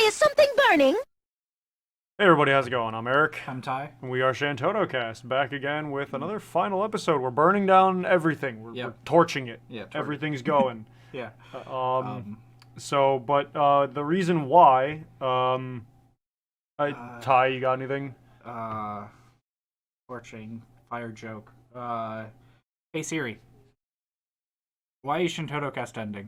is something burning? Hey everybody, how's it going? I'm Eric. I'm Ty. And we are ShantottoCast, back again with another final episode. We're burning down everything. We're torching it. Yeah, everything's going. Yeah. The reason why, Ty, you got anything? Torching, fire joke. Hey Siri, why is ShantottoCast ending?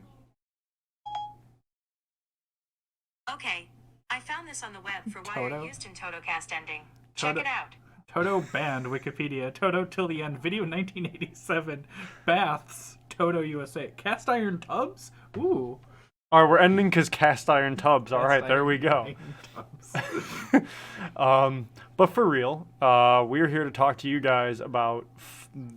Okay, I found this on the web for why Toto? you're used in TotoCast ending. Toto- Check it out. Toto banned Wikipedia. Toto till the end. Video 1987. Baths. Toto USA. Cast iron tubs? Ooh. Alright, we're ending because cast iron tubs. Alright, there we go. But for real, we're here to talk to you guys about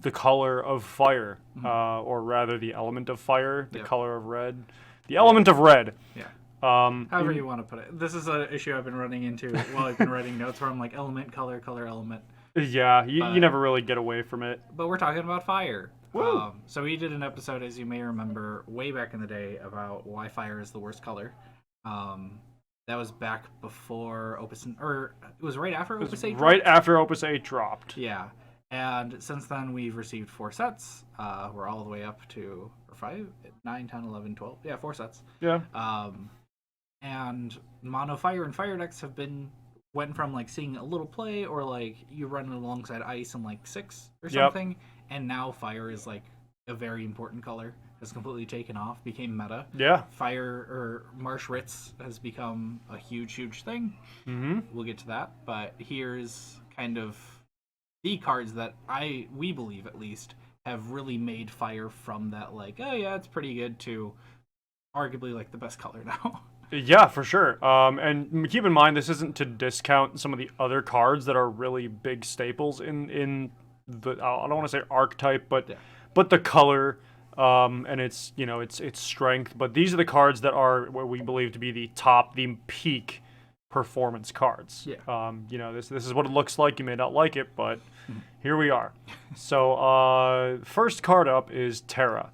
the color of fire, or rather the element of fire, the color of red. The element of red. Yeah. However you want to put it. This is an issue I've been running into while I've been writing notes where I'm like, element, color, color, element. Yeah, you never really get away from it. But we're talking about fire. Woo! So we did an episode, as you may remember, way back in the day about why fire is the worst color. That was back before Opus, or it was right after Opus 8 dropped? Right after Opus 8 dropped. Yeah. And since then, we've received 4 sets. We're all the way up to, or 5, 9, 10, 11, 12. Yeah, 4 sets. Yeah. And mono fire and fire decks went from like seeing a little play or like you run it alongside ice in like 6 or something, and now fire is like a very important color. Has completely taken off, became meta. Yeah. Fire or Marsh Ritz has become a huge thing. Mm-hmm. We'll get to that, but here's kind of the cards that we believe at least have really made fire from that like, oh yeah, it's pretty good, to arguably like the best color now. Yeah, for sure. And keep in mind, this isn't to discount some of the other cards that are really big staples in the, I don't want to say archetype, but the color, and its its strength. But these are the cards that are what we believe to be the peak performance cards. Yeah. This is what it looks like. You may not like it, but here we are. So first card up is Terra.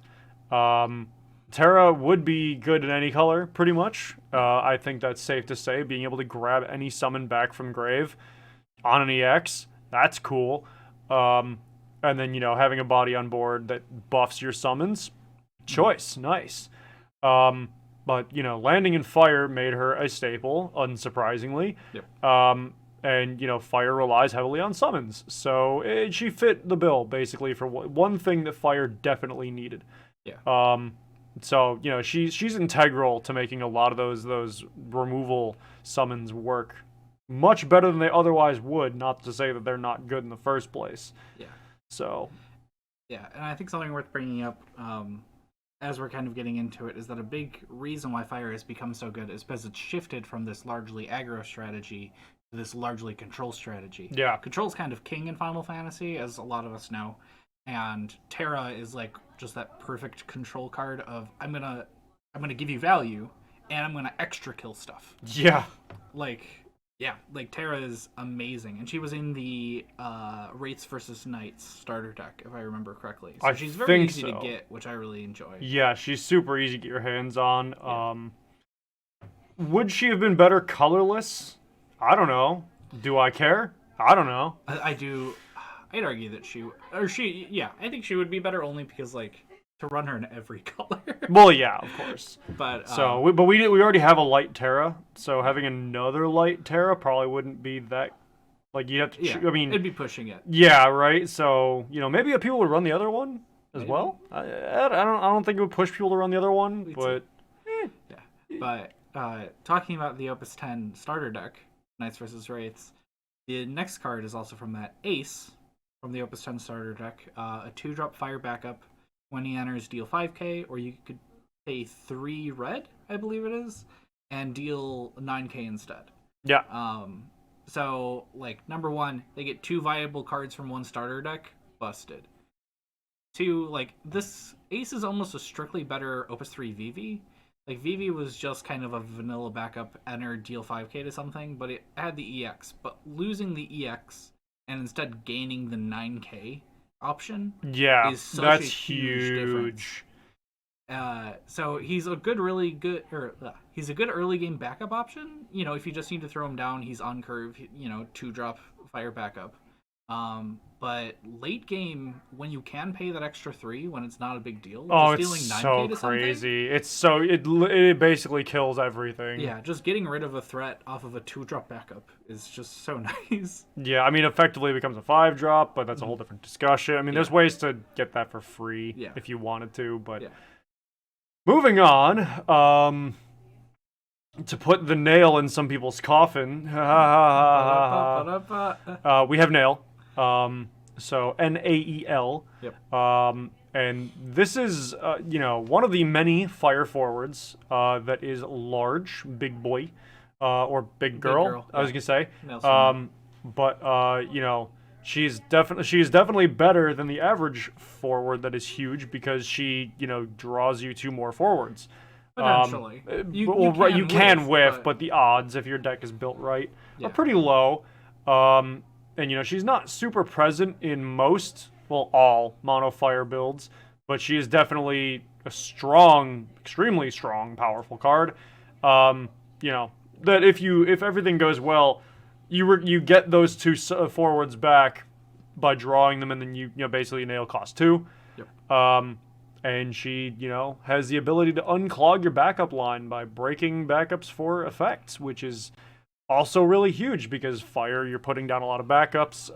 Terra would be good in any color, pretty much. I think that's safe to say. Being able to grab any summon back from grave on an EX, that's cool. And then, having a body on board that buffs your summons, choice, nice. But, landing in fire made her a staple, unsurprisingly. Yep. And, fire relies heavily on summons. So she fit the bill, basically, for one thing that fire definitely needed. Yeah. So, she's integral to making a lot of those removal summons work much better than they otherwise would, not to say that they're not good in the first place. Yeah. So. Yeah, and I think something worth bringing up, as we're kind of getting into it, is that a big reason why fire has become so good is because it's shifted from this largely aggro strategy to this largely control strategy. Yeah. Control's kind of king in Final Fantasy, as a lot of us know. And Terra is like just that perfect control card of I'm gonna give you value and I'm gonna extra kill stuff. Yeah. Like Terra is amazing, and she was in the Wraiths versus Knights starter deck, if I remember correctly. So she's very easy to get, which I really enjoy. Yeah, she's super easy to get your hands on. Yeah. Would she have been better colorless? I don't know. Do I care? I don't know. I do. I'd argue that I think she would be better only because, like, to run her in every color. Well, yeah, of course. But we already have a light Terra, so having another light Terra probably wouldn't be that, like, you'd have to, yeah, I mean, it'd be pushing it. Yeah, right? So, maybe people would run the other one as Maybe. well. I don't think it would push people to run the other one, but... Yeah. But, talking about the Opus 10 starter deck, Knights versus Wraiths, the next card is also from that Ace, from the Opus 10 starter deck, a 2-drop fire backup. When he enters, deal 5k, or you could pay 3 red, I believe it is, and deal 9k instead. Yeah. So, like, number 1, they get 2 viable cards from one starter deck, busted. 2, like, this Ace is almost a strictly better Opus 3 VV. Like, VV was just kind of a vanilla backup, enter, deal 5k to something, but it had the EX. But losing the EX and instead gaining the 9k option, yeah, is such that's a huge difference. So he's a good, he's a good early game backup option. You know, if you just need to throw him down, he's on curve. You know, 2-drop fire backup. But late game, when you can pay that extra 3, when it's not a big deal, Oh, just it's dealing 9K so to something, crazy. It's so it basically kills everything. yeah, just getting rid of a threat off of a 2-drop backup is just so nice. Yeah, I mean, effectively it becomes a 5-drop, but that's a whole different discussion. I mean, there's ways to get that for free if you wanted to, but moving on, to put the nail in some people's coffin, we have Nail. So Nael. Yep. And this is, one of the many fire forwards that is large, big boy, or big girl. I was gonna say. But she is definitely better than the average forward that is huge because she, draws you 2 more forwards. Potentially. You can whiff, but the odds, if your deck is built right, are pretty low. And, she's not super present in all mono fire builds, but she is definitely a strong, extremely strong, powerful card. That if everything goes well, you get those 2 forwards back by drawing them, and then you basically nail cost 2. Yep. And she, has the ability to unclog your backup line by breaking backups for effects, which is also really huge because fire, you're putting down a lot of backups.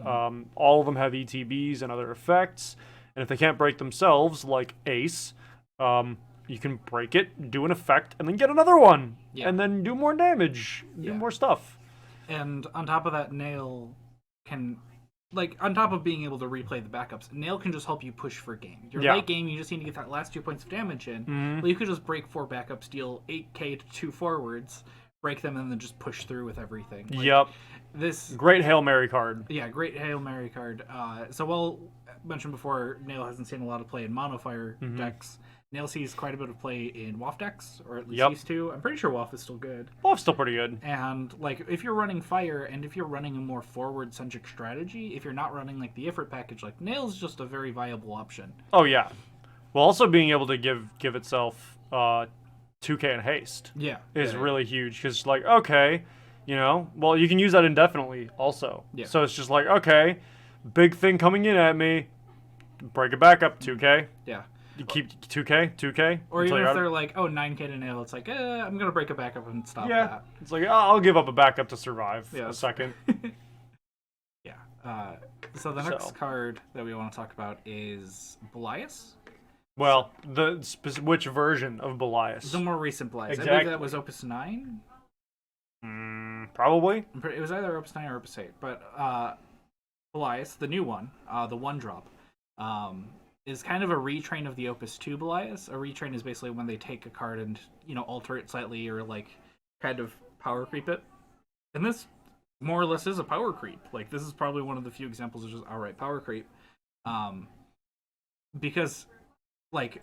All of them have ETBs and other effects. And if they can't break themselves, like Ace, you can break it, do an effect, and then get another one. Yeah. And then do more damage, do more stuff. And on top of that, Nail can... on top of being able to replay the backups, Nail can just help you push for game. Your late game, you just need to get that last 2 points of damage in. Well, you could just break 4 backups, deal 8k to 2 forwards, break them, and then just push through with everything. This great Hail Mary card. Yeah, great Hail Mary card. So while mentioned before, Nail hasn't seen a lot of play in monofire decks. Nail sees quite a bit of play in WAF decks, or at least used to. I'm pretty sure WAF is still good. WAF's still pretty good. And if you're running fire, and if you're running a more forward-centric strategy, if you're not running the Ifrit package, Nail's just a very viable option. Oh yeah. Well, also being able to give itself 2k in haste is really huge because okay, well, you can use that indefinitely also. So it's just okay, big thing coming in at me, break it back up 2k. You keep 2k. Or even if they're 9k to nail, it's I'm gonna break a backup and stop that. It's I'll give up a backup to survive a second. So the next card that we want to talk about is Belias. Well, which version of Belias? The more recent Belias. Exactly. I believe that was Opus 9. Probably. It was either Opus 9 or Opus 8. But Belias, the new one, the 1-drop, is kind of a retrain of the Opus 2 Belias. A retrain is basically when they take a card and, alter it slightly or, kind of power creep it. And this, more or less, is a power creep. This is probably one of the few examples of just outright power creep. Because,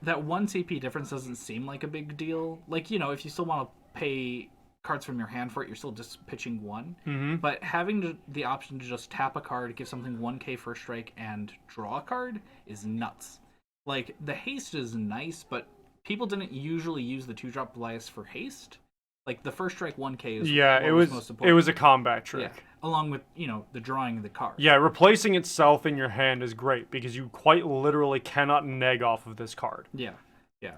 that 1 CP difference doesn't seem like a big deal. If you still want to pay cards from your hand for it, you're still just pitching 1. But having the option to just tap a card, give something 1k first strike, and draw a card is nuts. The haste is nice, but people didn't usually use the 2-drop Belias for haste. The first strike 1k is most important. It was a combat trick. Yeah, along with, the drawing of the card. Yeah, replacing itself in your hand is great because you quite literally cannot neg off of this card. Yeah.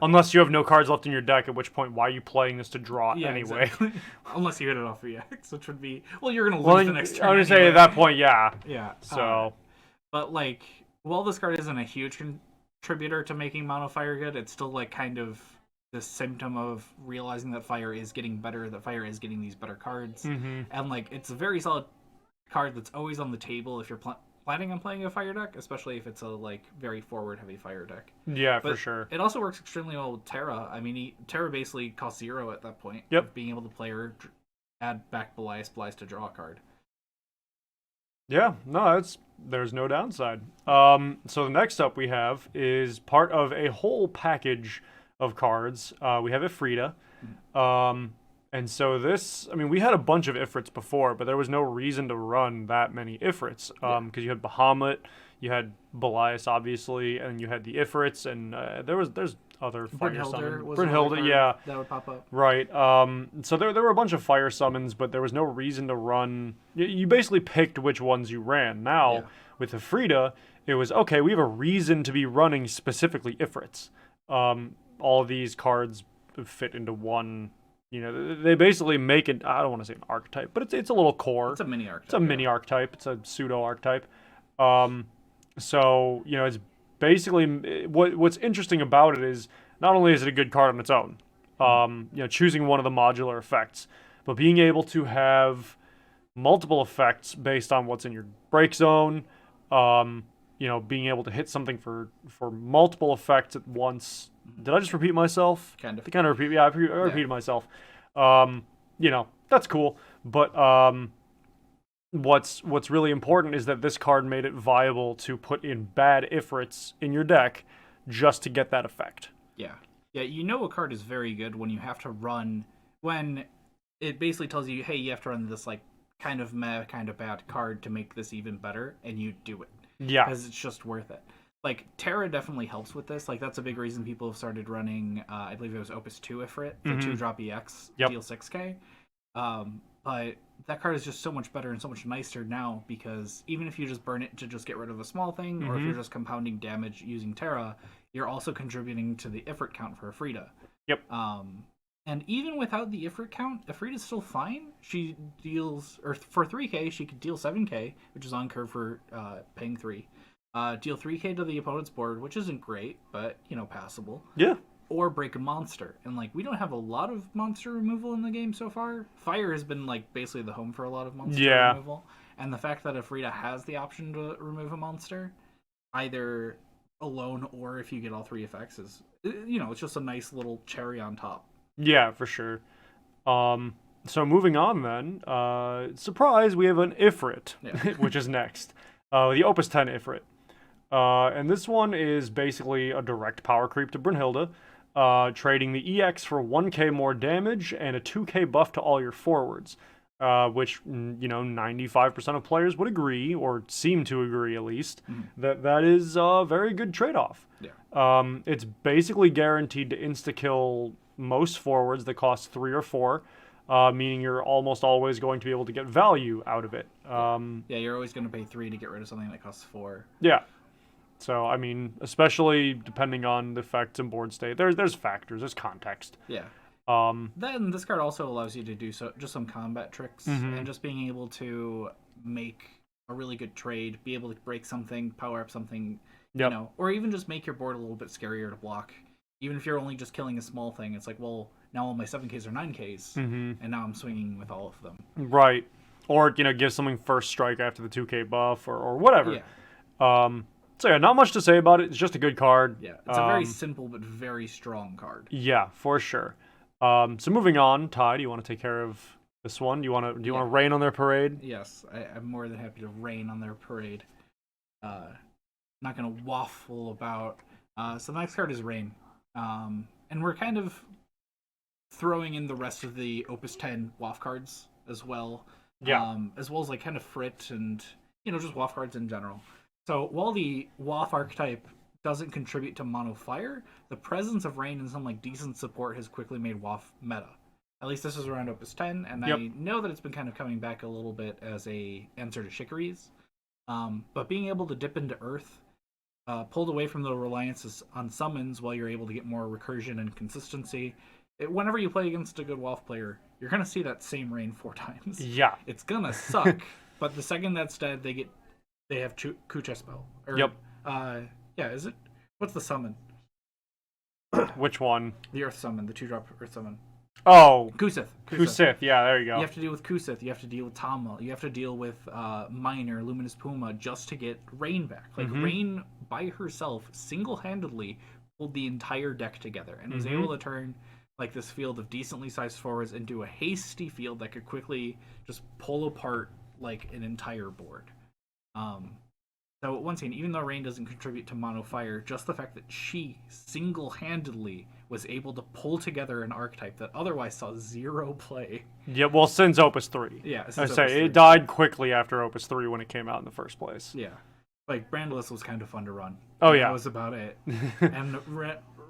Unless you have no cards left in your deck, at which point, why are you playing this to draw anyway? Exactly. Unless you hit it off of EX, which would be... Well, you're going to lose the next turn I would anyway. say at that point, yeah. Yeah. So... but, while this card isn't a huge contributor to making mono fire good, it's still, kind of the symptom of realizing that fire is getting better, that fire is getting these better cards. And, it's a very solid card that's always on the table if you're planning on playing a fire deck, especially if it's a very forward heavy fire deck. Yeah, for sure. It also works extremely well with Terra. I mean, Terra basically costs 0 at that point. Yep. Being able to play her, add back Belias to draw a card. Yeah, no, there's no downside. So the next up we have is part of a whole package of cards. We have Frida. And so we had a bunch of Ifrits before, but there was no reason to run that many Ifrits. Because you had Bahamut, you had Belias, obviously, and you had the Ifrits, and there's other fire summon. was Brynhilde, another card yeah. that would pop up. Right. So there were a bunch of fire summons, but there was no reason to run. You basically picked which ones you ran. Now, Yeah. with the Frida, it was, okay, we have a reason to be running specifically Ifrits. All of these cards fit into one. You know, they basically make it. I don't want to say an archetype, but it's a little core. It's a mini archetype. It's a mini archetype. It's a pseudo archetype. So you know, it's basically what's interesting about it is not only is it a good card on its own, you know, choosing one of the modular effects, but being able to have multiple effects based on what's in your break zone. You know, being able to hit something for multiple effects at once. Did I just repeat myself? Kind of. I kind of repeat. Yeah, I repeated myself. You know, that's cool. But what's really important is that this card made it viable to put in bad Ifrits in your deck just to get that effect. Yeah. Yeah, you know a card is very good when you have to run, when it basically tells you, hey, you have to run this, like, kind of meh, kind of bad card to make this even better, and you do it. Yeah. Because it's just worth it. Like, Terra definitely helps with this. Like, that's a big reason people have started running, I believe it was Opus 2 Ifrit, the 2-drop EX, deal 6k. But that card is just so much better and so much nicer now, because even if you just burn it to just get rid of a small thing, or if you're just compounding damage using Terra, you're also contributing to the Ifrit count for a Frida. Yep. And even without the Ifrit count, Ifrit is still fine. She deals, or for 3k, she could deal 7k, which is on curve for paying 3. Deal 3k to the opponent's board, which isn't great, but, you know, passable. Yeah. Or break a monster. And, like, we don't have a lot of monster removal in the game so far. Fire has been, like, basically the home for a lot of monster removal. And the fact that Frida has the option to remove a monster, either alone or if you get all 3 effects, is, you know, it's just a nice little cherry on top. Yeah, for sure. So moving on then, surprise, we have an Ifrit, which is next. The Opus 10 Ifrit. And this one is basically a direct power creep to Brynhilde, trading the EX for 1k more damage and a 2k buff to all your forwards, which, you know, 95% of players would agree, or seem to agree at least, that is a very good trade-off. Yeah. It's basically guaranteed to insta-kill most forwards that cost 3 or 4, meaning you're almost always going to be able to get value out of it. Yeah, you're always going to pay 3 to get rid of something that costs 4. Yeah. So, I mean, especially depending on the effects and board state, there's factors, there's context. Yeah. Then this card also allows you to do just some combat tricks, and just being able to make a really good trade, be able to break something, power up something, you know, or even just make your board a little bit scarier to block. Even if you're only just killing a small thing, it's like, well, now all my 7Ks are 9Ks, and now I'm swinging with all of them. Right. Or, you know, give something first strike after the 2k buff, or whatever. Yeah. So yeah, not much to say about it. It's just a good card. Yeah, it's a very simple but very strong card. Yeah, for sure. So moving on, Ty, do you want to take care of this one? Do you want to rain on their parade? Yes, I'm more than happy to rain on their parade. Not going to waffle about. So the next card is Rain. And we're kind of throwing in the rest of the Opus 10 WAF cards as well. Yeah. As well as like kind of Frit and, you know, just WAF cards in general. So while the WAF archetype doesn't contribute to mono fire, the presence of Rain and some like decent support has quickly made WAF meta. At least this is around Opus 10, and I know that it's been kind of coming back a little bit as a answer to Shikaries. But being able to dip into Earth, pulled away from the reliance on summons while you're able to get more recursion and consistency. Whenever you play against a good WAF player, you're going to see that same Rain 4 times. Yeah. It's going to suck, but the second that's dead, they have Kucha spell. Yeah, is it? What's the summon? Which one? The Earth summon, the 2-drop Earth summon. Oh. Kusith. Yeah, there you go. You have to deal with Kusith, you have to deal with Tama, you have to deal with Miner, Luminous Puma, just to get Rain back. Like, Rain, by herself, single-handedly pulled the entire deck together, and was able to turn, like, this field of decently sized forwards into a hasty field that could quickly just pull apart, like, an entire board. So once again, even though Rain doesn't contribute to mono fire, just the fact that she single-handedly was able to pull together an archetype that otherwise saw 0 play. Yeah, well, since Opus 3. Yeah, I say it died quickly after Opus 3 when it came out in the first place. Yeah. Like, Brandless was kind of fun to run. Oh, yeah. That was about it. And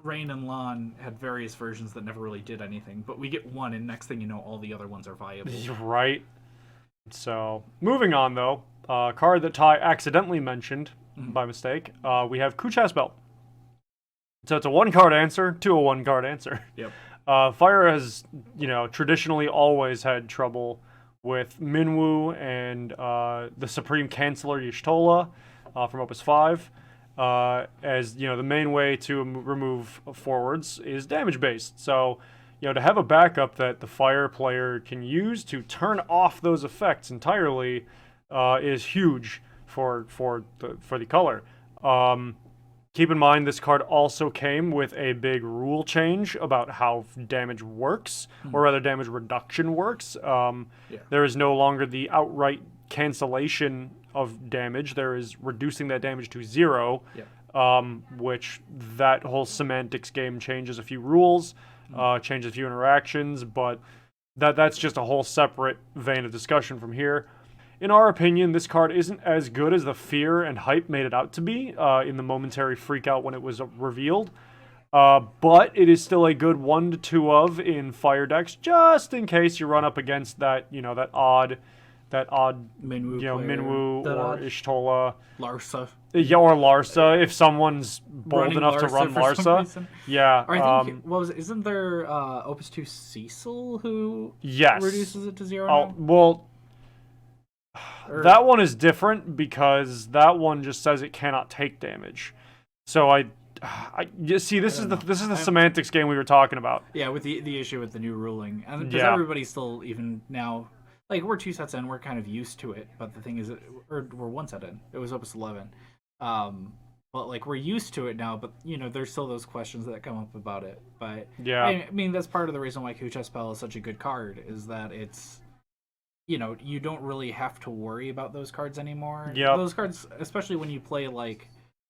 Rain and Lon had various versions that never really did anything, but we get one, and next thing you know, all the other ones are viable. Right. So, moving on, though. Card that Ty accidentally mentioned by mistake. We have Kuchas Belt. So it's a 1-card answer to a 1-card answer. Yep. Fire has, traditionally always had trouble with Minwoo and the Supreme Canceller Y'shtola from Opus 5. As, the main way to remove forwards is damage-based. So, to have a backup that the Fire player can use to turn off those effects entirely is huge for the color. Keep in mind, this card also came with a big rule change about how damage works, or rather damage reduction works. There is no longer the outright cancellation of damage. There is reducing that damage to 0, which that whole semantics game changes a few rules, changes a few interactions, but that's just a whole separate vein of discussion from here. In our opinion, this card isn't as good as the fear and hype made it out to be in the momentary freakout when it was revealed. But it is still a good 1 to 2 of in Fire decks, just in case you run up against that odd Minwoo or Y'shtola. Larsa. Yeah, or Larsa, if someone's bold Running enough to Larsa run for some Larsa. reason. Yeah. Or I think, isn't there Opus 2 Cecil who reduces it to 0 now? Well, that one is different because that one just says it cannot take damage. So you see, this is the semantics game we were talking about. Yeah, with the issue with the new ruling, and because everybody's still, even now, like, we're 2 sets in, we're kind of used to it. But the thing is, we're 1 set in. It was Opus 11. But like, we're used to it now. But there's still those questions that come up about it. But yeah, I mean, that's part of the reason why Kuchas Spell is such a good card, is that it's, you don't really have to worry about those cards anymore. Yeah. Those cards, especially when you play like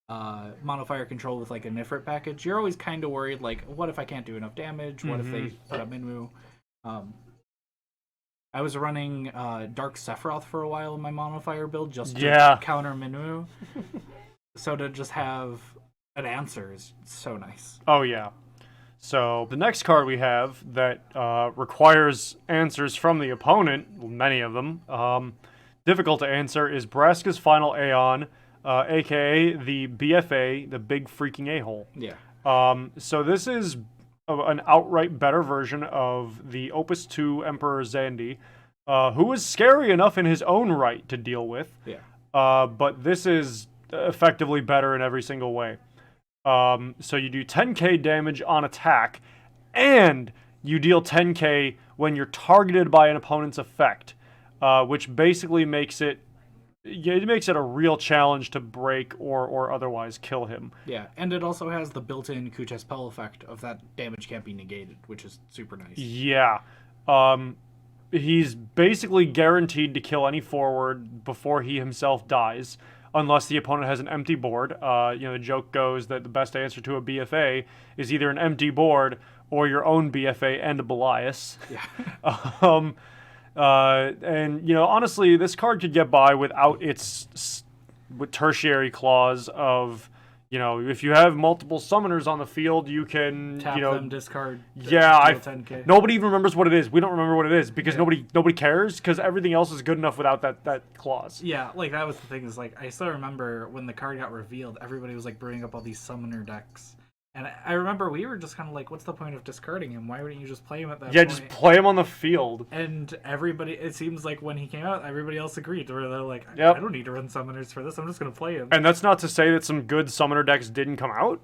mono fire control with like an Ifrit package, you're always kind of worried, like, what if I can't do enough damage? What if they put up Minwoo? I was running Dark Sephiroth for a while in my mono fire build just to counter Minwoo. So to just have an answer is so nice. Oh yeah. So the next card we have that requires answers from the opponent, many of them, difficult to answer, is Braska's Final Aeon, aka the BFA, the Big Freaking A-Hole. Yeah. So this is an outright better version of the Opus 2 Emperor Zandi, who was scary enough in his own right to deal with. Yeah. But this is effectively better in every single way. So you do 10k damage on attack, and you deal 10k when you're targeted by an opponent's effect, which basically makes it a real challenge to break or otherwise kill him. Yeah, and it also has the built-in Kuchas Spell effect of that damage can't be negated, which is super nice. Yeah. He's basically guaranteed to kill any forward before he himself dies, unless the opponent has an empty board. The joke goes that the best answer to a BFA is either an empty board or your own BFA and a Belias. Yeah. And honestly, this card could get by without its tertiary clause of, if you have multiple summoners on the field, you can tap them, discard. Yeah, 10K. Nobody even remembers what it is. We don't remember what it is because nobody cares, because everything else is good enough without that clause. Yeah, like, that was the thing, is like, I still remember when the card got revealed, everybody was like bringing up all these summoner decks. And I remember we were just kind of like, what's the point of discarding him? Why wouldn't you just play him at that point? Yeah, just play him on the field. And everybody, it seems like when he came out, everybody else agreed. Where they're like, I don't need to run summoners for this. I'm just going to play him. And that's not to say that some good summoner decks didn't come out,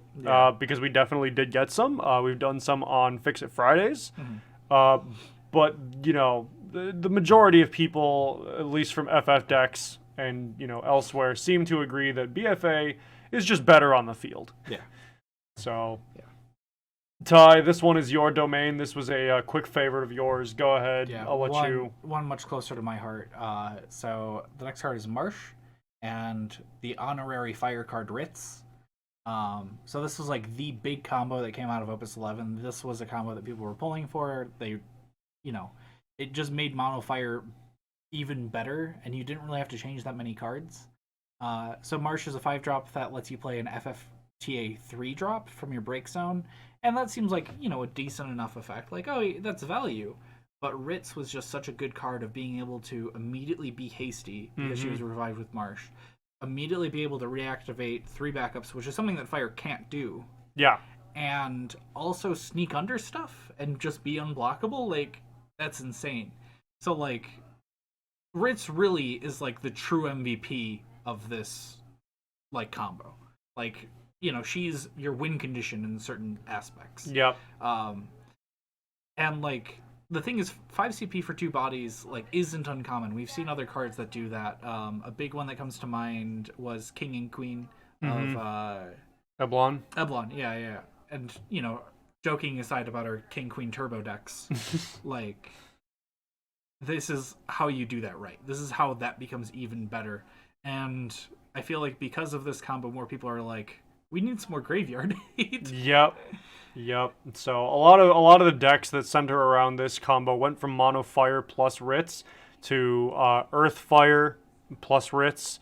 because we definitely did get some. We've done some on Fix It Fridays. Mm-hmm. But, the majority of people, at least from FF decks and, elsewhere, seem to agree that BFA is just better on the field. Yeah. So, Ty, this one is your domain. This was a quick favorite of yours. Go ahead. Yeah, I'll let you. One much closer to my heart. So the next card is Marsh, and the honorary fire card Ritz. So this was like the big combo that came out of Opus 11. This was a combo that people were pulling for. They, it just made mono fire even better, and you didn't really have to change that many cards. So Marsh is a 5-drop that lets you play an FF TA3 drop from your break zone, and that seems like, a decent enough effect. Like, oh, that's value. But Ritz was just such a good card of being able to immediately be hasty because she was revived with Marsh. Immediately be able to reactivate 3 backups, which is something that Fire can't do. Yeah. And also sneak under stuff and just be unblockable. Like, that's insane. So, like, Ritz really is, like, the true MVP of this, like, combo. Like, she's your win condition in certain aspects. Yep. And, like, the thing is, 5 CP for 2 bodies, like, isn't uncommon. We've seen other cards that do that. A big one that comes to mind was King and Queen of Eblon. Eblon, yeah. And, joking aside about our King Queen turbo decks, like, this is how you do that right. This is how that becomes even better. And I feel like because of this combo, more people are like, we need some more graveyard hate. Yep. So a lot of the decks that center around this combo went from Mono Fire plus Ritz to Earth Fire plus Ritz.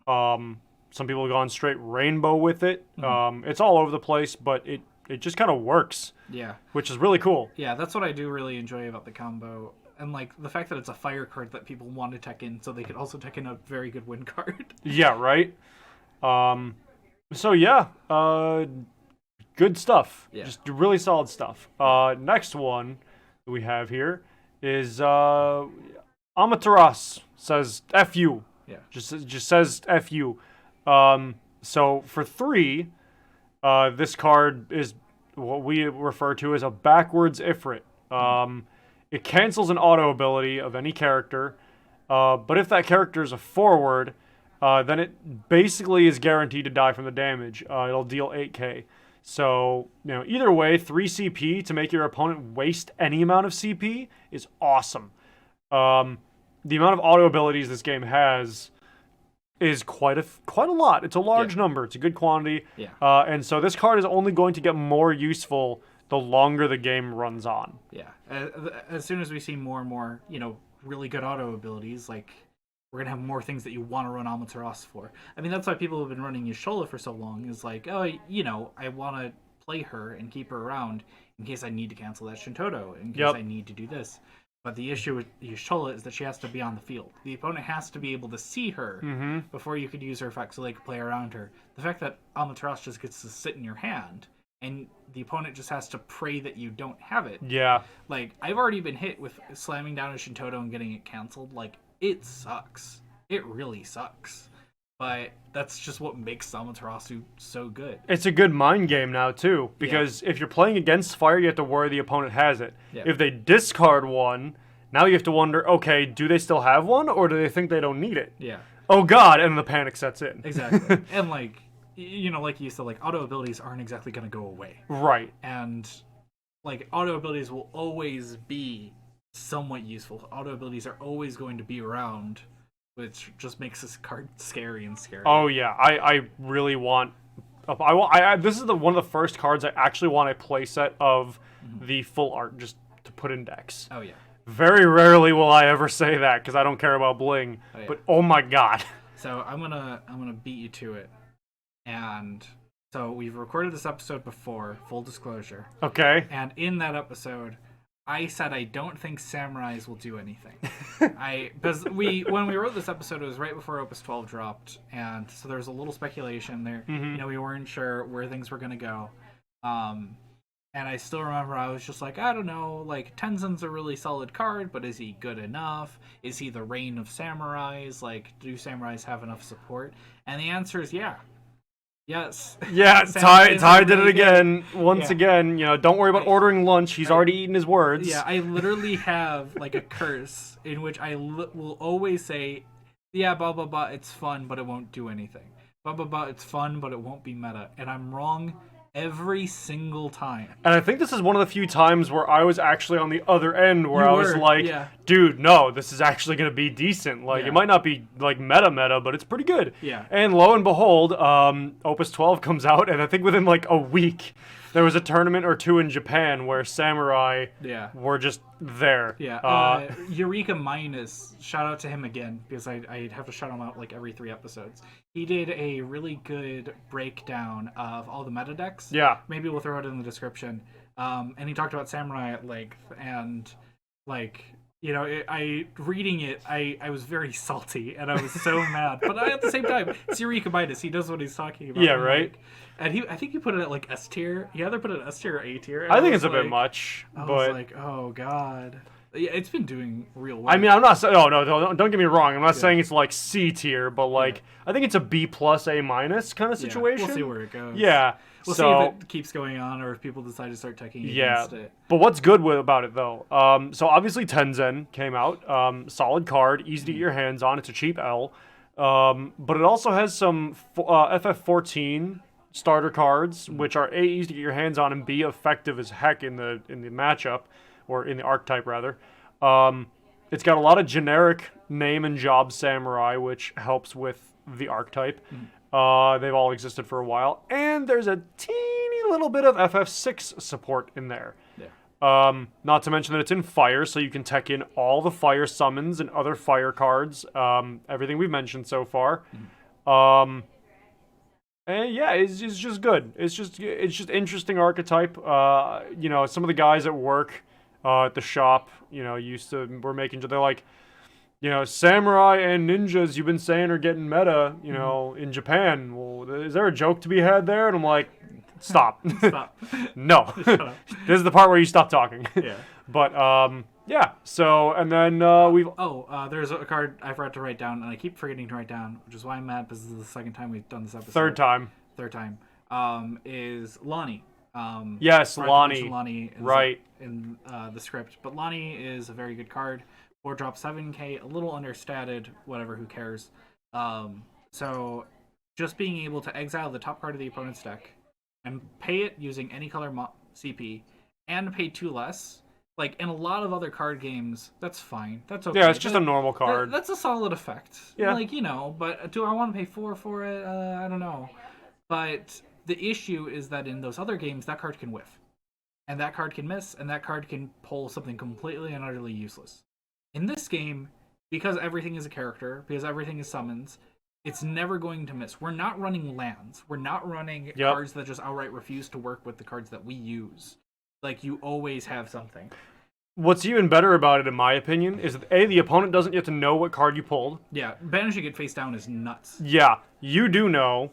Some people have gone straight Rainbow with it. It's all over the place, but it just kind of works. Yeah. Which is really cool. Yeah, that's what I do really enjoy about the combo. And, like, the fact that it's a fire card that people want to tech in so they could also tech in a very good win card. Yeah, right? So, yeah. Good stuff. Yeah. Just really solid stuff. Next one we have here is Amaterasu says F you. Yeah. Just says F you. So for 3, this card is what we refer to as a backwards Ifrit. It cancels an auto ability of any character, but if that character is a forward, then it basically is guaranteed to die from the damage. It'll deal 8k. So, either way, 3 CP to make your opponent waste any amount of CP is awesome. The amount of auto abilities this game has is quite a lot. It's a large number. It's a good quantity. Yeah. And so this card is only going to get more useful the longer the game runs on. Yeah. As soon as we see more and more, really good auto abilities, like, we're going to have more things that you want to run Amaterasu for. I mean, that's why people have been running Y'shtola for so long, is like, oh, I want to play her and keep her around in case I need to cancel that Shantotto, in case I need to do this. But the issue with Y'shtola is that she has to be on the field. The opponent has to be able to see her before you could use her effect so they could play around her. The fact that Amaterasu just gets to sit in your hand and the opponent just has to pray that you don't have it. Yeah. Like, I've already been hit with slamming down a Shantotto and getting it canceled. Like, it sucks. It really sucks. But that's just what makes Amaterasu so good. It's a good mind game now, too, because if you're playing against fire, you have to worry the opponent has it. Yeah. If they discard one, now you have to wonder, okay, do they still have one, or do they think they don't need it? Yeah. Oh, God, and the panic sets in. Exactly. And, like, like you said, like, auto abilities aren't exactly going to go away. Right. And, like, auto abilities will always be somewhat useful. Auto abilities are always going to be around, which just makes this card scary and scary. Oh yeah, I really want. This is one of the first cards I actually want a playset of the full art just to put in decks. Oh yeah. Very rarely will I ever say that because I don't care about bling. Oh, yeah. But oh my god. So I'm gonna beat you to it, and so we've recorded this episode before. Full disclosure. Okay. And in that episode, I said I don't think samurais will do anything. Because when we wrote this episode, it was right before Opus 12 dropped, and so there was a little speculation there. We weren't sure where things were gonna go. And I still remember I was just like, I don't know, like, Tenzin's a really solid card, but is he good enough? Is he the reign of samurais? Like, do samurais have enough support? And the answer is yeah. Yes. Yeah, Ty did it again. Once again, don't worry about ordering lunch. He's already eaten his words. Yeah, I literally have, like, a curse in which I will always say, yeah, blah, blah, blah, it's fun, but it won't do anything. Blah, blah, blah, it's fun, but it won't be meta. And I'm wrong every single time. And I think this is one of the few times where I was actually on the other end where I was like, dude, no, this is actually going to be decent. Like, it might not be, like, meta, but it's pretty good. Yeah. And lo and behold, Opus 12 comes out, and I think within, like, a week, There was a tournament or two in Japan where samurai were just there. Yeah. Eureka Minus, shout out to him again, because I have to shout him out like every 3 episodes. He did a really good breakdown of all the meta decks. Yeah. Maybe we'll throw it in the description. And he talked about samurai at length, and like, you know, reading it, I was very salty, and I was so mad. But at the same time, it's Eureka Minus. He knows what he's talking about. Yeah, right. And I think he put it at like S tier. He either put it at S tier or A tier. I think it's a bit much. I but... was like, oh god. Yeah, it's been doing real well. I mean, I'm not saying. Oh no, don't get me wrong. I'm not saying it's like C tier, but like I think it's a B plus A minus kind of situation. We'll see where it goes. Yeah. We'll see if it keeps going on or if people decide to start teching against it. But what's good about it though? So obviously Tenzen came out. Solid card, easy to get your hands on. It's a cheap L. But it also has some FF14 starter cards, which are A, easy to get your hands on, and B, effective as heck in the matchup, or in the archetype rather. It's got a lot of generic name and job samurai, which helps with the archetype. They've all existed for a while, and there's a teeny little bit of FF6 support in there. Not to mention that it's in fire, so you can tech in all the fire summons and other fire cards, everything we've mentioned so far. And yeah, it's just good. It's just interesting archetype. You know, some of the guys at work at the shop, you know, were making, they're like, you know, samurai and ninjas you've been saying are getting meta, you know, in Japan. Well, is there a joke to be had there? And I'm like, stop. Stop. No. This is the part where you stop talking. Yeah. But, yeah. So, and then there's a card I forgot to write down, and I keep forgetting to write down, which is why I'm mad, because this is the second time we've done this episode. Third time. Is Lonnie. Yes, Lonnie. Lonnie is right. in the script. But Lonnie is a very good card. 4-drop 7k, a little understated, whatever, who cares. So just being able to exile the top card of the opponent's deck and pay it using any color CP and pay 2 less, like in a lot of other card games, that's fine. That's okay. Yeah, it's just a normal card. That's a solid effect. Yeah. Like, you know, but do I want to pay 4 for it? I don't know. But the issue is that in those other games, that card can whiff. And that card can miss, and that card can pull something completely and utterly useless. In this game, because everything is a character, because everything is summons, it's never going to miss. We're not running lands. We're not running cards that just outright refuse to work with the cards that we use. Like, you always have something. What's even better about it, in my opinion, is that A, the opponent doesn't get to know what card you pulled. Yeah, banishing it face down is nuts. Yeah, you do know,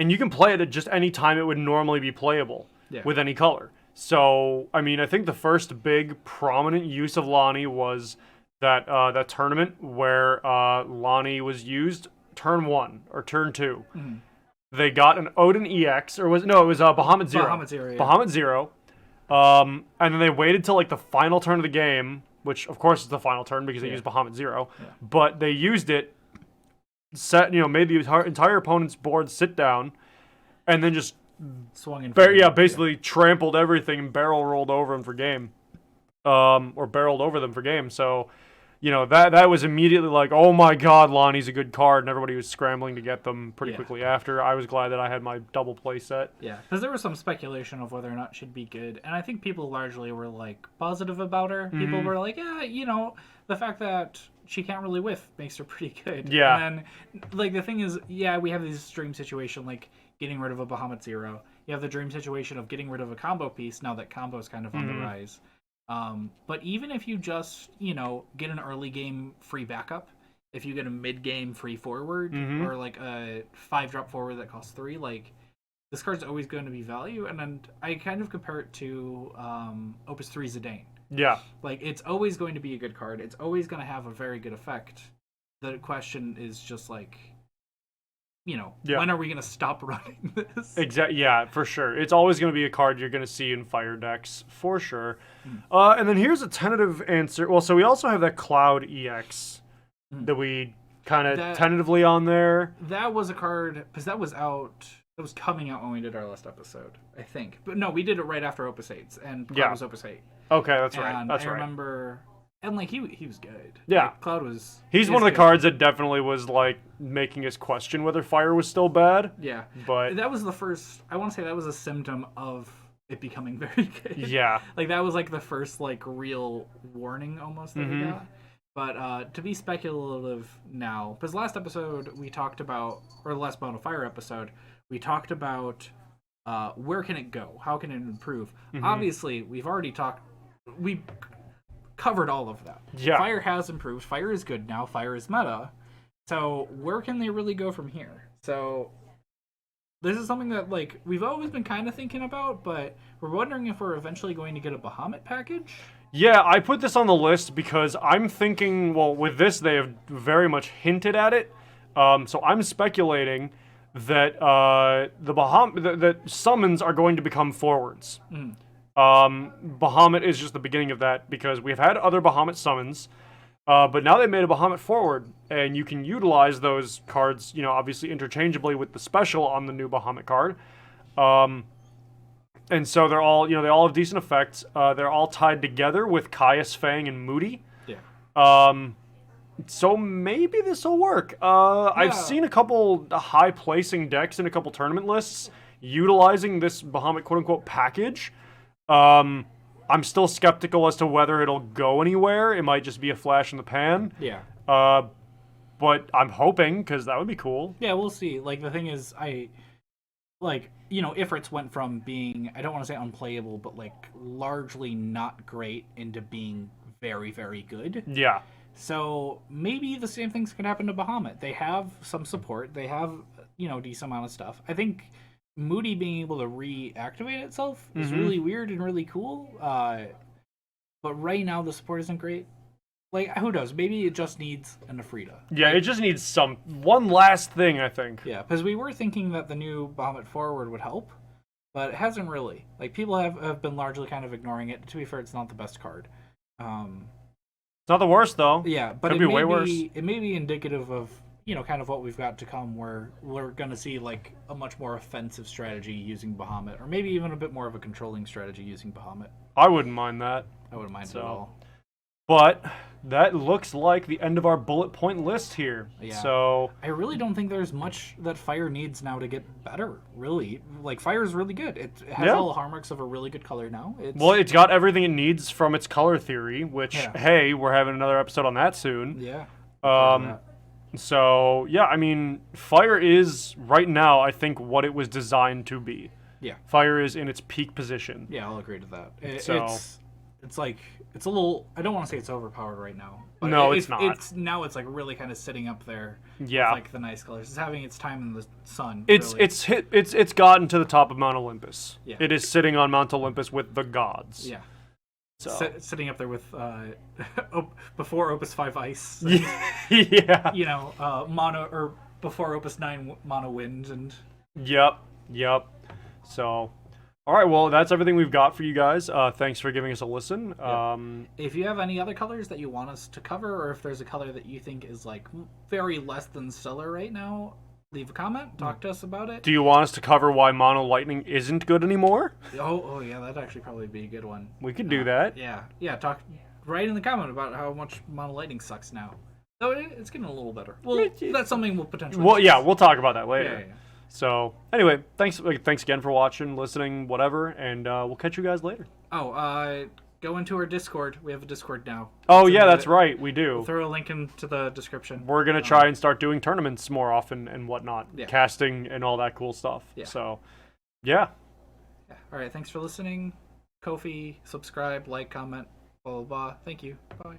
and you can play it at just any time it would normally be playable with any color. So, I mean, I think the first big prominent use of Lonnie was that tournament where Lonnie was used turn 1 or turn 2. Mm-hmm. They got an Odin EX, or it was Bahamut Zero. Bahamut Zero, yeah. Bahamut Zero. And then they waited till like the final turn of the game, which of course is the final turn because they used Bahamut Zero. Yeah. But they used it, made the entire opponent's board sit down, and then just swung in. Basically trampled everything and barrel rolled over them for game, or barreled over them for game. So, you know, that was immediately like, oh my god, Lonnie's a good card, and everybody was scrambling to get them pretty quickly after. I was glad that I had my double play set. Yeah, because there was some speculation of whether or not she'd be good, and I think people largely were like positive about her. Mm-hmm. People were like, yeah, you know, the fact that she can't really whiff makes her pretty good. Yeah. And like the thing is, yeah, we have this dream situation like getting rid of a Bahamut Zero. You have the dream situation of getting rid of a combo piece now that combo is kind of on the rise. But even if you just, you know, get an early game free backup, if you get a mid game free forward, or like a 5-drop forward that costs 3, like this card's always going to be value. And then I kind of compare it to Opus 3 Zidane. Yeah. Like it's always going to be a good card. It's always going to have a very good effect. The question is just like, you know, when are we going to stop running this? Exactly. Yeah, for sure. It's always going to be a card you're going to see in fire decks, for sure. And then here's a tentative answer. Well, so we also have that Cloud EX that we kind of tentatively on there. That was a card, because that was coming out when we did our last episode, I think. But no, we did it right after Opus 8, and Cloud was Opus 8. Okay, that's right. And I remember... And, like, he was good. Yeah. Like, Cloud was... He's one of the cards that definitely was, like, making us question whether fire was still bad. Yeah. But... That was the first... I want to say that was a symptom of it becoming very good. Yeah. Like that was like the first like real warning almost that we got. But to be speculative now, because last episode we talked about, or the last Bone of Fire episode, we talked about where can it go? How can it improve? Obviously, we covered all of that. Yeah. Fire has improved. Fire is good now. Fire is meta. So where can they really go from here? So this is something that like we've always been kind of thinking about, but we're wondering if we're eventually going to get a Bahamut package. Yeah, I put this on the list because I'm thinking, well, with this, they have very much hinted at it. So I'm speculating that that summons are going to become forwards. Bahamut is just the beginning of that because we've had other Bahamut summons, but now they made a Bahamut forward, and you can utilize those cards, obviously interchangeably with the special on the new Bahamut card. And so they're all, they all have decent effects. They're all tied together with Caius, Fang, and Moody. Yeah. So maybe this will work. I've seen a couple high placing decks in a couple tournament lists utilizing this Bahamut quote-unquote package. I'm still skeptical as to whether it'll go anywhere. It might just be a flash in the pan. Yeah. But I'm hoping, because that would be cool. Yeah, we'll see. Like, the thing is, Ifrits went from being, I don't want to say unplayable, but, like, largely not great into being very, very good. Yeah. So maybe the same things could happen to Bahamut. They have some support. They have, decent amount of stuff. I think Moody being able to reactivate itself is really weird and really cool. But right now the support isn't great. Like, who knows? Maybe it just needs an Ifrita. Yeah, it just needs one last thing, I think. Yeah, because we were thinking that the new Bahamut Forward would help, but it hasn't really. Like, people have been largely kind of ignoring it. To be fair, it's not the best card. It's not the worst, though. Yeah, but Could be way worse. It may be indicative of, kind of what we've got to come, where we're going to see, like, a much more offensive strategy using Bahamut, or maybe even a bit more of a controlling strategy using Bahamut. I wouldn't mind that. I wouldn't mind it at all. But that looks like the end of our bullet point list here. Yeah. So I really don't think there's much that Fire needs now to get better, really. Like, Fire is really good. It has all the hallmarks of a really good color now. It's got everything it needs from its color theory, which, hey, we're having another episode on that soon. Yeah. So, yeah, I mean, Fire is, right now, I think, what it was designed to be. Yeah. Fire is in its peak position. Yeah, I'll agree to that. It's like, it's a little, I don't want to say it's overpowered right now. But no, it's not. It's like really kind of sitting up there. Yeah. With, like, the nice colors. It's having its time in the sun. It's gotten to the top of Mount Olympus. Yeah. It is sitting on Mount Olympus with the gods. Yeah. So. Sitting up there with before Opus 5 Ice. Yeah. Mono, or before Opus 9 Mono Wind and. Yep. So. All right, well, that's everything we've got for you guys. Thanks for giving us a listen. Yeah. If you have any other colors that you want us to cover, or if there's a color that you think is, like, very less than stellar right now, leave a comment. Talk to us about it. Do you want us to cover why Mono Lightning isn't good anymore? Oh yeah, that'd actually probably be a good one. We could do that. Yeah. Write in the comment about how much Mono Lightning sucks now. So it's getting a little better. Well, that's something we'll potentially. Well, yeah, we'll talk about that later. Yeah. So, anyway, thanks again for watching, listening, whatever, and we'll catch you guys later. Go into our Discord. We have a Discord now. Oh, yeah, that's right. We do. We'll throw a link into the description. We're going to try and start doing tournaments more often and whatnot. Yeah. Casting and all that cool stuff. Yeah. So, yeah. All right, thanks for listening. Ko-fi, subscribe, like, comment, blah, blah, blah. Thank you. Bye.